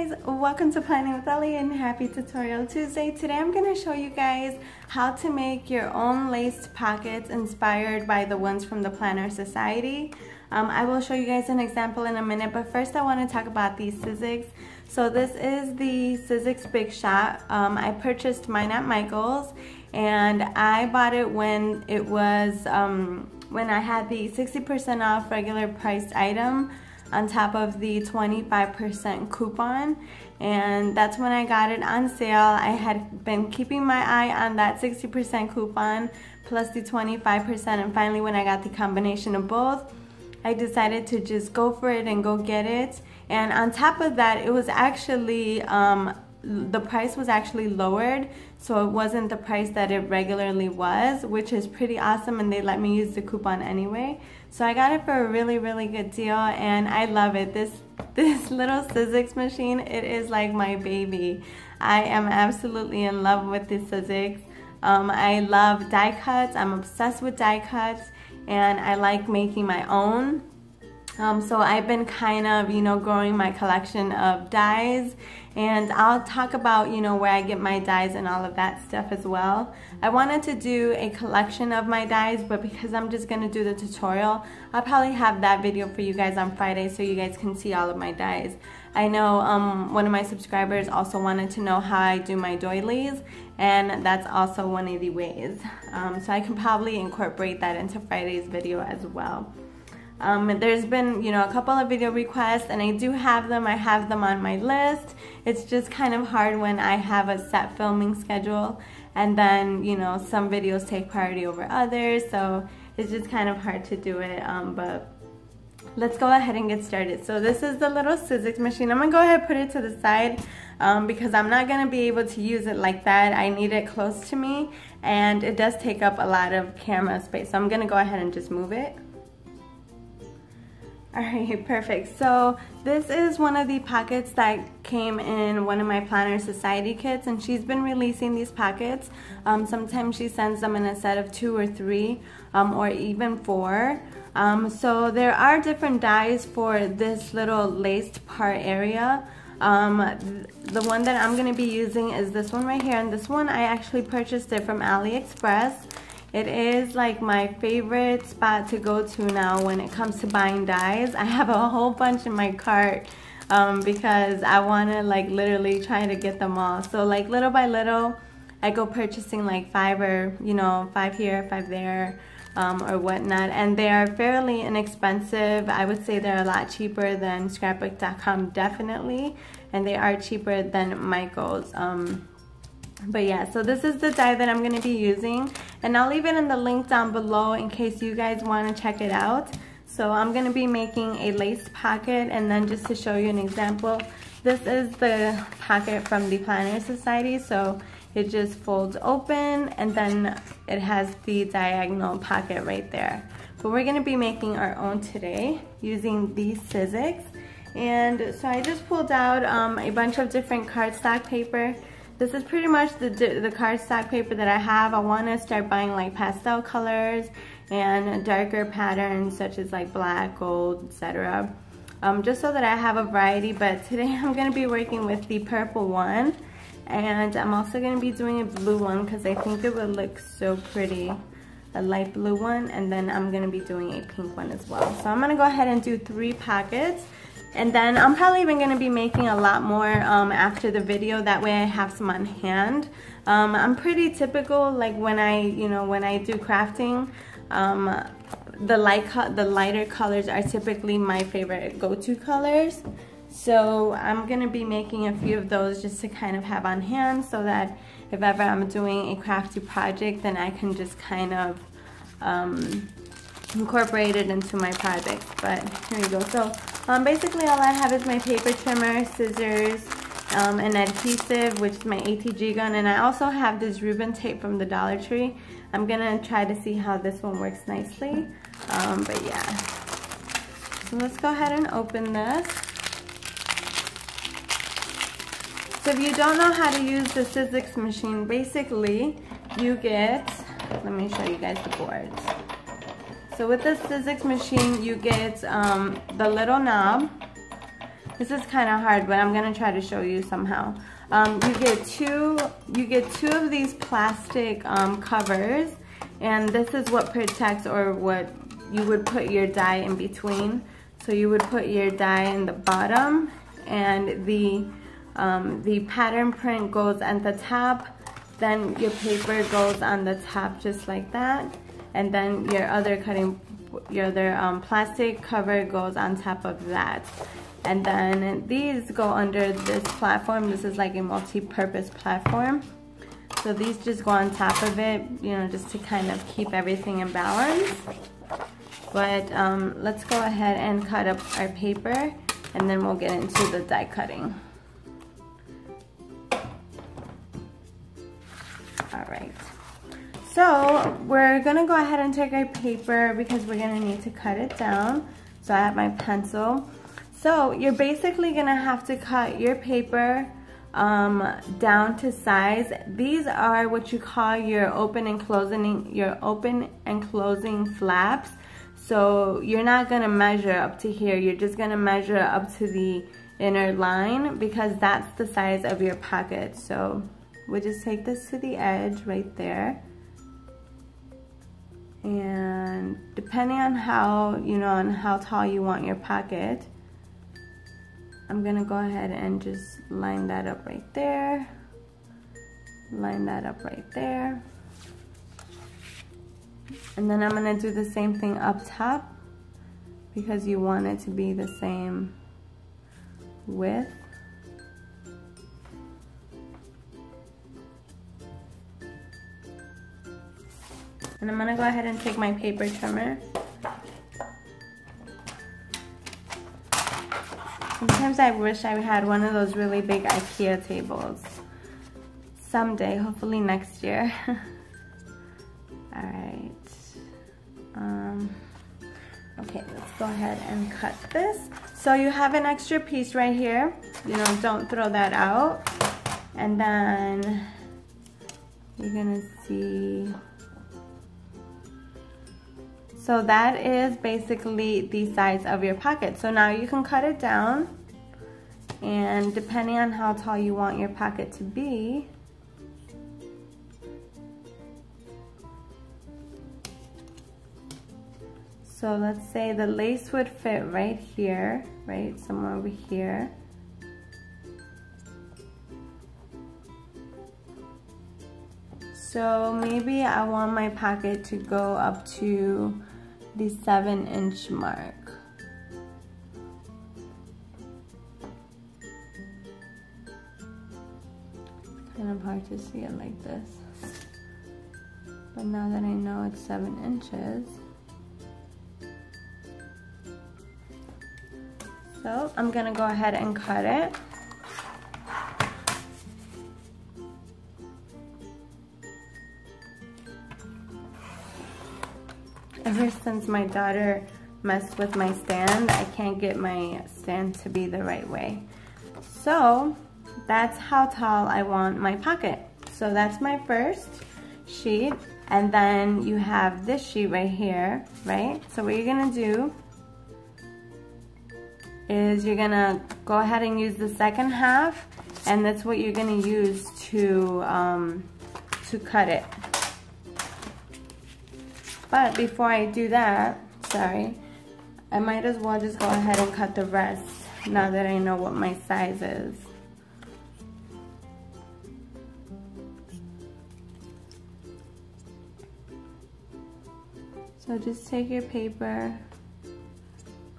guys, welcome to Planning with Ellie and happy Tutorial Tuesday. Today I'm going to show you guys how to make your own laced pockets inspired by the ones from the Planner Society. I will show you guys an example in a minute, but first I want to talk about these Sizzix. So this is the Sizzix Big Shot. I purchased mine at Michael's and I bought it when it was when I had the 60% off regular priced item on top of the 25% coupon, and that's when I got it on sale. I had been keeping my eye on that 60% coupon plus the 25%, and finally when I got the combination of both, I decided to just go for it and go get it. And on top of that, it was actually the price was actually lowered, so it wasn't the price that it regularly was, which is pretty awesome, and they let me use the coupon anyway. So I got it for a really good deal, and I love it. This little Sizzix machine, it is like my baby. I am absolutely in love with this Sizzix. I love die cuts. I'm obsessed with die cuts, and I like making my own. So I've been kind of, growing my collection of dies, and I'll talk about, where I get my dies and all of that stuff as well. I wanted to do a collection of my dies, but because I'm just going to do the tutorial, I'll probably have that video for you guys on Friday so you guys can see all of my dies. I know one of my subscribers also wanted to know how I do my doilies, and that's also one of the ways. So I can probably incorporate that into Friday's video as well. There's been, a couple of video requests, and I do have them. I have them on my list. It's just kind of hard when I have a set filming schedule, and then, some videos take priority over others, so it's just kind of hard to do it, but let's go ahead and get started. So this is the little Sizzix machine. I'm going to go ahead and put it to the side because I'm not going to be able to use it like that. I need it close to me, and it does take up a lot of camera space, so I'm going to go ahead and just move it. Alright, perfect. So this is one of the pockets that came in one of my Planner Society kits, and she's been releasing these pockets. Sometimes she sends them in a set of 2 or 3 or even 4. So there are different dies for this little laced part area. The one that I'm going to be using is this one right here, and this one I actually purchased it from Alliexpress. It is like my favorite spot to go to now when it comes to buying dies. I have a whole bunch in my cart because I want to literally try to get them all. So little by little, I go purchasing 5 or 5 here, 5 there, or whatnot. And they are fairly inexpensive. I would say they're a lot cheaper than scrapbook.com, definitely. And they are cheaper than Michael's. But yeah, so this is the die that I'm going to be using, and I'll leave it in the link down below in case you guys want to check it out. So I'm going to be making a laced pocket, and then just to show you an example, this is the pocket from the Planner Society. So it just folds open, and then it has the diagonal pocket right there. But we're going to be making our own today using these Sizzix. And so I just pulled out a bunch of different cardstock paper. This is pretty much the cardstock paper that I have. I want to start buying pastel colors and darker patterns such as black, gold, etc. Just so that I have a variety. But today I'm going to be working with the purple one, and I'm also going to be doing a blue one because I think it would look so pretty, a light blue one, and then I'm going to be doing a pink one as well. So I'm going to go ahead and do 3 pockets. And then I'm probably even going to be making a lot more after the video. That way I have some on hand. I'm pretty typical, when I do crafting. The lighter colors are typically my favorite go-to colors. So I'm going to be making a few of those just to kind of have on hand, so that if ever I'm doing a crafty project, then I can just kind of incorporate it into my project. But here we go. So basically all I have is my paper trimmer, scissors, an adhesive, which is my ATG gun, and I also have this ribbon tape from the Dollar Tree. I'm gonna try to see how this one works nicely, but yeah. So let's go ahead and open this. So if you don't know how to use the Sizzix machine, basically you get, let me show you guys the boards. So with the Sizzix machine, you get the little knob, This is kind of hard, but I'm gonna try to show you somehow. You get two of these plastic covers, and this is what protects, or what you would put your die in between. So you would put your die in the bottom, and the pattern print goes at the top. Then your paper goes on the top just like that, and then your other plastic cover goes on top of that. And then these go under this platform. This is like a multi-purpose platform. So these just go on top of it, you know, just to kind of keep everything in balance. But let's go ahead and cut up our paper, and then we'll get into the die cutting. All right. So we're gonna go ahead and take our paper because we're gonna need to cut it down. So I have my pencil. So you're basically gonna have to cut your paper down to size. These are what you call your open and closing flaps. So you're not gonna measure up to here. You're just gonna measure up to the inner line because that's the size of your pocket. So we'll just take this to the edge right there. And depending on how, you know, on how tall you want your pocket, I'm gonna go ahead and just line that up right there. Line that up right there. And then I'm gonna do the same thing up top because you want it to be the same width. And I'm gonna go ahead and take my paper trimmer. Sometimes I wish I had one of those really big IKEA tables. Someday, hopefully next year. All right. Okay, let's go ahead and cut this. So you have an extra piece right here. You know, don't throw that out. And then you're gonna see. So that is basically the size of your pocket. So now you can cut it down, and depending on how tall you want your pocket to be, so let's say the lace would fit right here, right, somewhere over here. So maybe I want my pocket to go up to the 7-inch mark. It's kind of hard to see it like this. But now that I know it's 7 inches. So I'm gonna go ahead and cut it. Ever since my daughter messed with my stand, I can't get my stand to be the right way. So that's how tall I want my pocket. So that's my first sheet, and then you have this sheet right here, right? So what you're gonna do is you're gonna go ahead and use the second half, and that's what you're gonna use to cut it. But before I do that, sorry, I might as well just go ahead and cut the rest now that I know what my size is. So just take your paper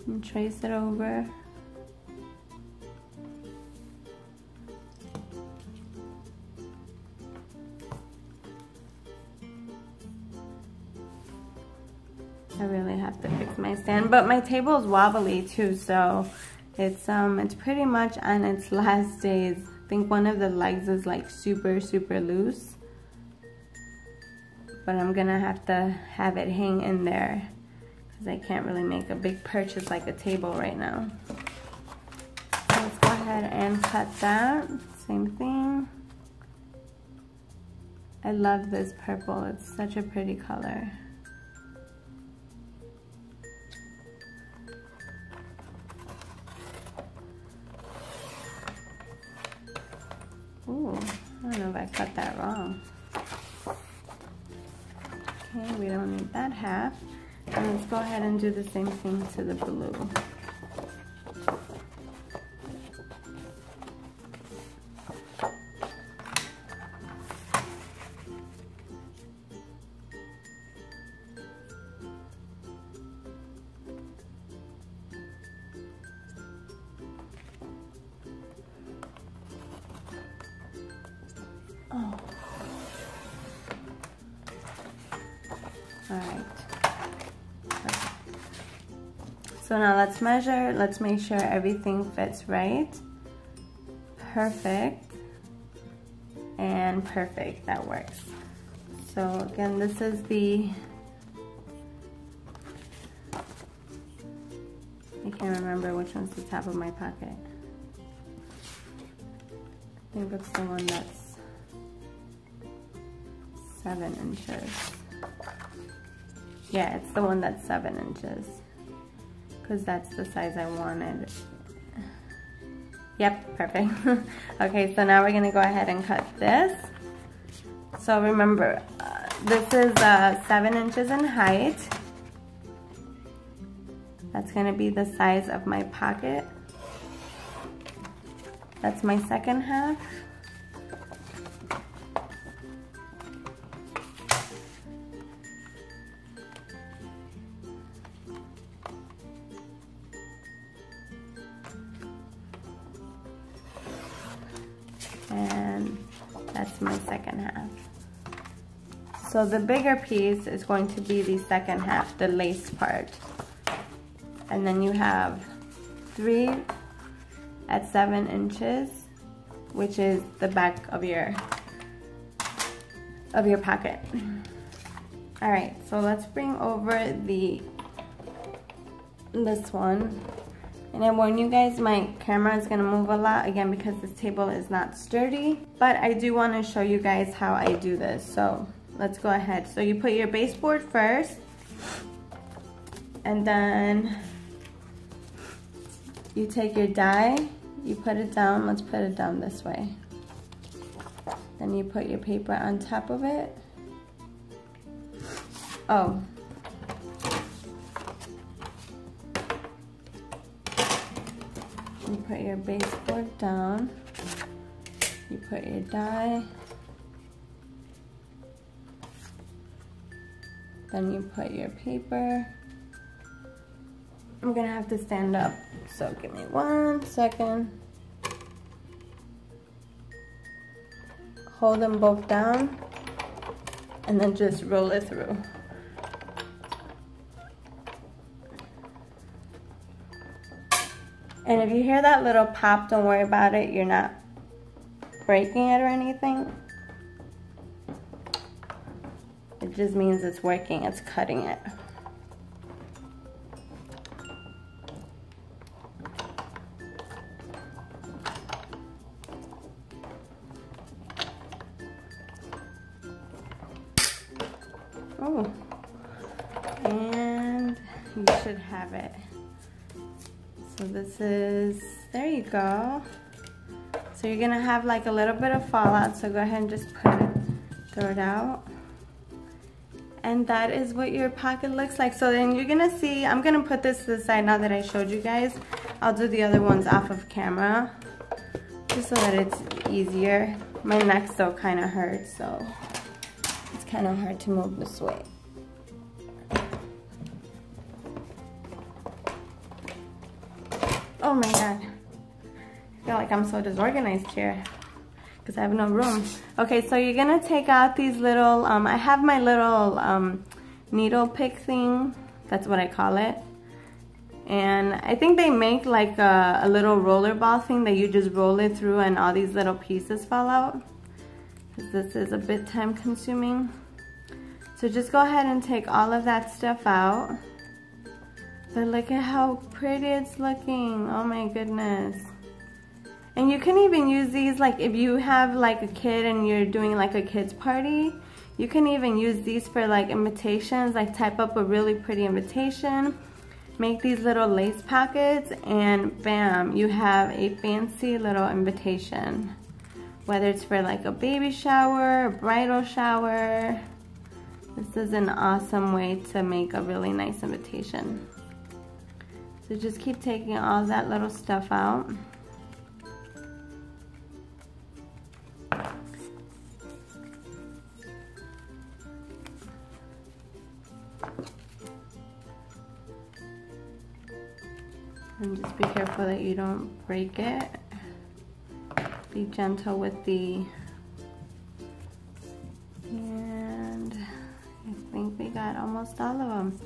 and trace it over. I really have to fix my stand, but my table is wobbly too, so it's pretty much on its last days. I think one of the legs is like super loose, but I'm gonna have to have it hang in there because I can't really make a big purchase like a table right now. So let's go ahead and cut that. Same thing. I love this purple, it's such a pretty color. Ooh, I don't know if I cut that wrong. Okay, we don't need that half. And let's go ahead and do the same thing to the blue. Oh. All right. Perfect. So now let's measure. Let's make sure everything fits right. Perfect. And perfect. That works. So again, this is the, I can't remember which one's the top of my pocket. I think it's the one that's 7 inches. Yeah, it's the one that's 7 inches. Because that's the size I wanted. Yep, perfect. Okay, so now we're gonna go ahead and cut this. So remember, this is 7 inches in height. That's gonna be the size of my pocket. That's my second half. And that's my second half. So the bigger piece is going to be the second half, the lace part. And then you have 3 at 7 inches, which is the back of your pocket. All right, so let's bring over this one. And I warn you guys, my camera is gonna move a lot, again, because this table is not sturdy, but I do wanna show you guys how I do this. So let's go ahead. So you put your baseboard first, and then you take your die, you put it down. Let's put it down this way. Then you put your paper on top of it. Oh. You put your baseboard down, you put your die, then you put your paper. I'm gonna have to stand up, so give me 1 second. Hold them both down, and then just roll it through. And if you hear that little pop, don't worry about it. You're not breaking it or anything. It just means it's working, it's cutting it. Oh, and you should have it. So this is, there you go. So you're gonna have like a little bit of fallout, so go ahead and just throw it out. And that is what your pocket looks like. So then you're gonna see, I'm gonna put this to the side now that I showed you guys. I'll do the other ones off of camera, just so that it's easier. My neck still kinda hurts, so it's kinda hard to move this way. Oh my God, I feel like I'm so disorganized here because I have no room. Okay, so you're gonna take out these little, I have my little needle pick thing, that's what I call it. And I think they make like a little roller ball thing that you just roll it through and all these little pieces fall out. This is a bit time consuming. So just go ahead and take all of that stuff out. But look at how pretty it's looking. Oh my goodness. And you can even use these, like if you have like a kid and you're doing like a kid's party, you can even use these for like invitations, like type up a really pretty invitation, make these little lace pockets, and bam, you have a fancy little invitation whether it's for like a baby shower, a bridal shower. This is an awesome way to make a really nice invitation. So just keep taking all that little stuff out. And just be careful that you don't break it. Be gentle with the, and I think we got almost all of them.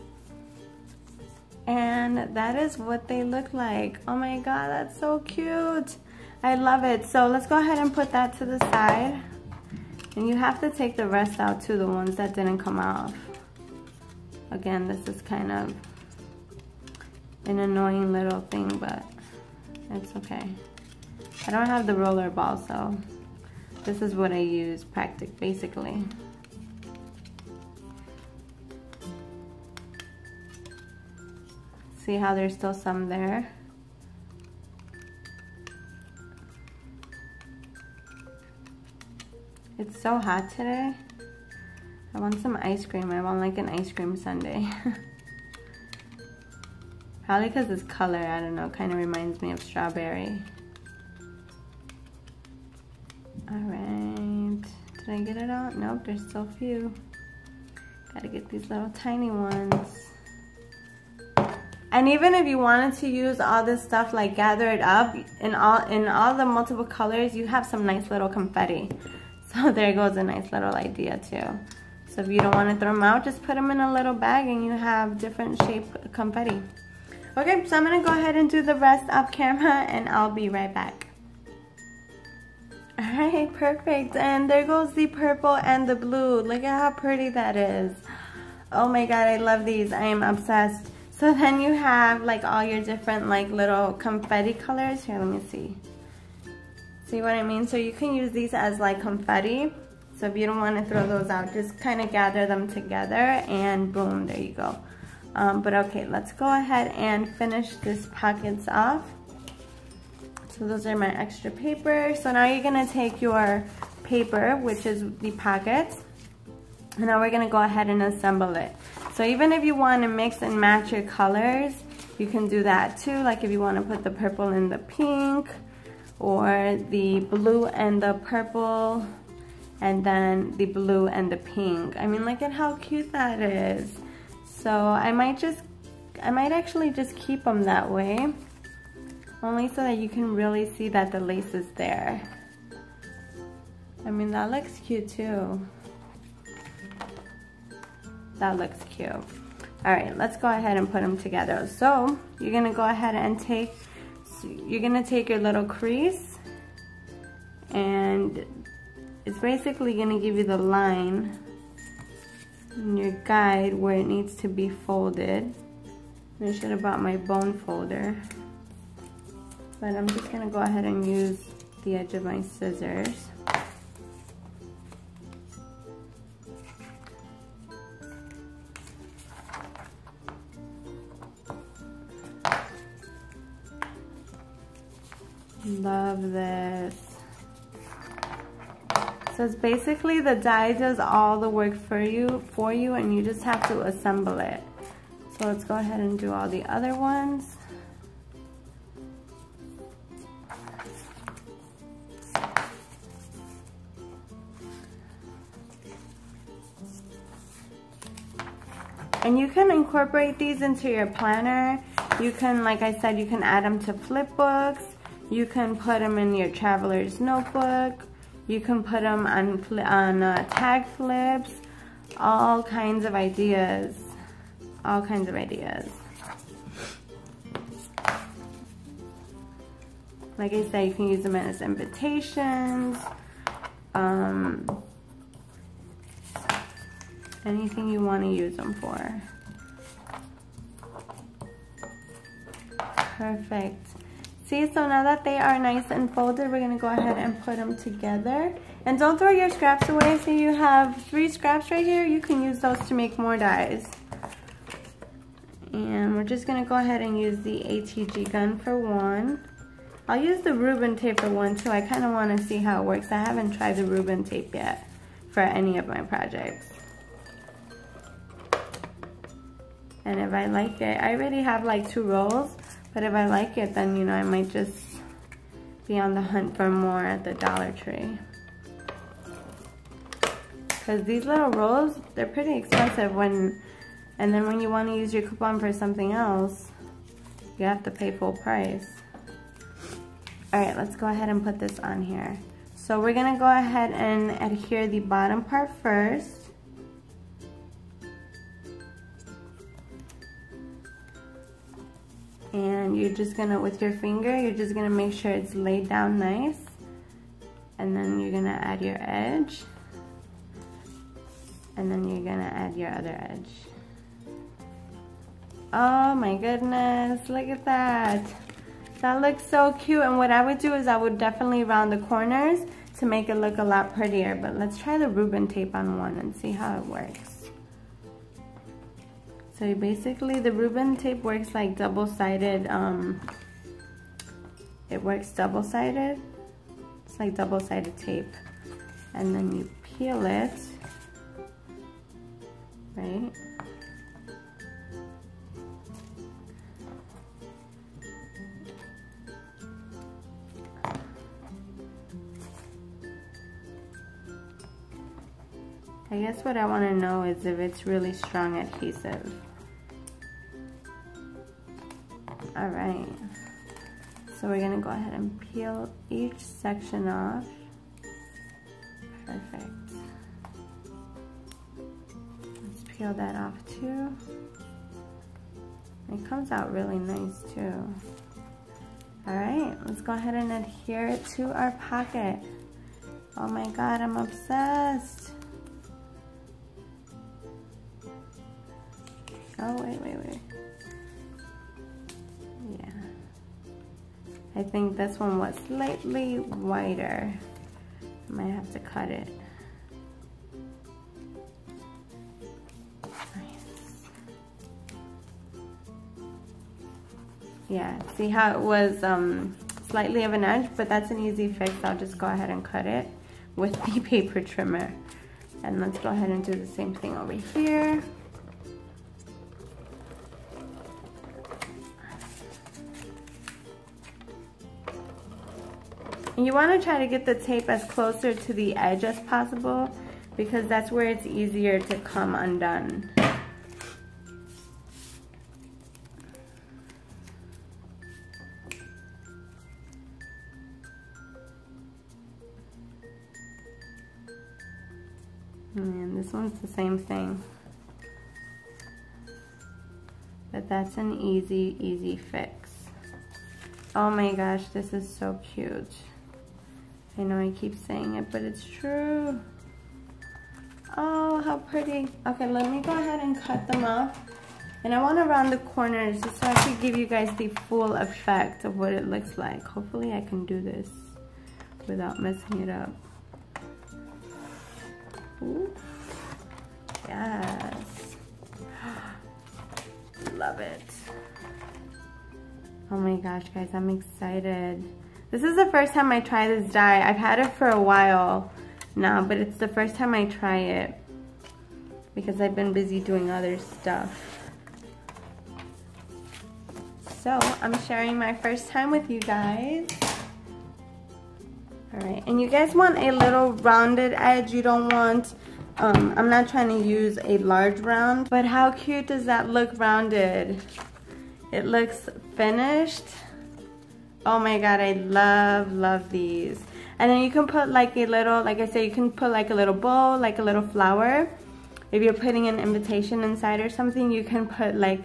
And that is what they look like. Oh my God, that's so cute. I love it. So let's go ahead and put that to the side. And you have to take the rest out too, the ones that didn't come off. Again, this is kind of an annoying little thing, but it's okay. I don't have the roller ball, so this is what I use basically. See how there's still some there? It's so hot today. I want some ice cream. I want like an ice cream sundae. Probably because this color, I don't know, kind of reminds me of strawberry. Alright, did I get it out? Nope, there's still a few. Gotta get these little tiny ones. And even if you wanted to use all this stuff, like gather it up in all the multiple colors, you have some nice little confetti. So there goes a nice little idea too. So if you don't want to throw them out, just put them in a little bag and you have different shaped confetti. Okay, so I'm gonna go ahead and do the rest off camera and I'll be right back. Alright, perfect. And there goes the purple and the blue. Look at how pretty that is. Oh my God, I love these. I am obsessed. So then you have like all your different like little confetti colors. Here, let me see. See what I mean? So you can use these as like confetti. So if you don't want to throw those out, just kind of gather them together and boom, there you go. But okay, let's go ahead and finish this pockets off. So those are my extra paper. So now you're gonna take your paper, which is the pockets, and now we're gonna go ahead and assemble it. So even if you want to mix and match your colors, you can do that too. Like if you want to put the purple and the pink, or the blue and the purple, and then the blue and the pink. I mean, look at how cute that is. So I might actually just keep them that way, only so that you can really see that the lace is there. I mean, that looks cute too. That looks cute. All right, let's go ahead and put them together. So you're gonna go ahead and take your little crease, and it's basically gonna give you the line in your guide where it needs to be folded. I should have brought my bone folder, but I'm just gonna go ahead and use the edge of my scissors. Love this. So it's basically the die does all the work for you and you just have to assemble it. So let's go ahead and do all the other ones. And you can incorporate these into your planner. You can, like I said, you can add them to flip books. You can put them in your traveler's notebook. You can put them on tag flips. All kinds of ideas. All kinds of ideas. Like I said, you can use them as invitations. Anything you want to use them for. Perfect. See, so now that they are nice and folded, we're gonna go ahead and put them together. And don't throw your scraps away. So you have 3 scraps right here. You can use those to make more dies. And we're just gonna go ahead and use the ATG gun for 1. I'll use the Reuben tape for one too. I kind of want to see how it works. I haven't tried the Reuben tape yet for any of my projects. And if I like it, I already have like 2 rolls, but if I like it, then, you know, I might just be on the hunt for more at the Dollar Tree. Because these little rolls, they're pretty expensive and then when you want to use your coupon for something else, you have to pay full price. Alright, let's go ahead and put this on here. So we're going to go ahead and adhere the bottom part first. And you're just going to, with your finger, you're just going to make sure it's laid down nice. And then you're going to add your edge. And then you're going to add your other edge. Oh my goodness, look at that. That looks so cute, and what I would do is I would definitely round the corners to make it look a lot prettier. But let's try the Reuben tape on one and see how it works. So basically the Reuben tape works like double-sided, it works double-sided. It's like double-sided tape. And then you peel it, right? I guess what I want to know is if it's really strong adhesive. Alright, so we're going to go ahead and peel each section off. Perfect. Let's peel that off too. It comes out really nice too. Alright, let's go ahead and adhere it to our pocket. Oh my god, I'm obsessed. Oh, wait. Yeah. I think this one was slightly wider. I might have to cut it. Yeah, see how it was slightly of an edge, but that's an easy fix. I'll just go ahead and cut it with the paper trimmer. And let's go ahead and do the same thing over here. And you want to try to get the tape as closer to the edge as possible because that's where it's easier to come undone. And this one's the same thing. But that's an easy fix. Oh my gosh, this is so cute. I know I keep saying it, but it's true. Oh, how pretty. Okay, let me go ahead and cut them off. And I want to round the corners just so I can give you guys the full effect of what it looks like. Hopefully I can do this without messing it up. Ooh. Yes. Love it. Oh my gosh, guys, I'm excited. This is the first time I try this die. I've had it for a while now, but it's the first time I try it because I've been busy doing other stuff. So I'm sharing my first time with you guys. Alright, and you guys want a little rounded edge. You don't want, I'm not trying to use a large round, but how cute does that look rounded? It looks finished. Oh my god, I love these. And then you can put like a little, like I said, you can put like a little bow, like a little flower. If you're putting an invitation inside or something, you can put like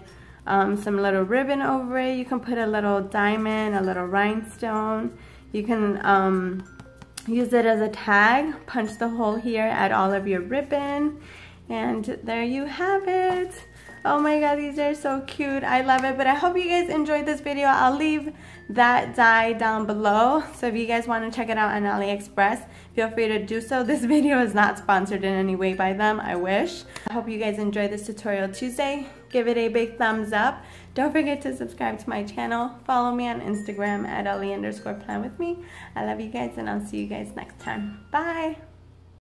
some little ribbon over it. You can put a little diamond, a little rhinestone. You can use it as a tag, punch the hole here, add all of your ribbon, and there you have it. Oh my god, these are so cute. I love it. But I hope you guys enjoyed this video. I'll leave that die down below. So if you guys want to check it out on Alliexpress, feel free to do so. This video is not sponsored in any way by them. I wish. I hope you guys enjoyed this tutorial Tuesday. Give it a big thumbs up. Don't forget to subscribe to my channel. Follow me on Instagram at Ali_planwithme. I love you guys and I'll see you guys next time. Bye.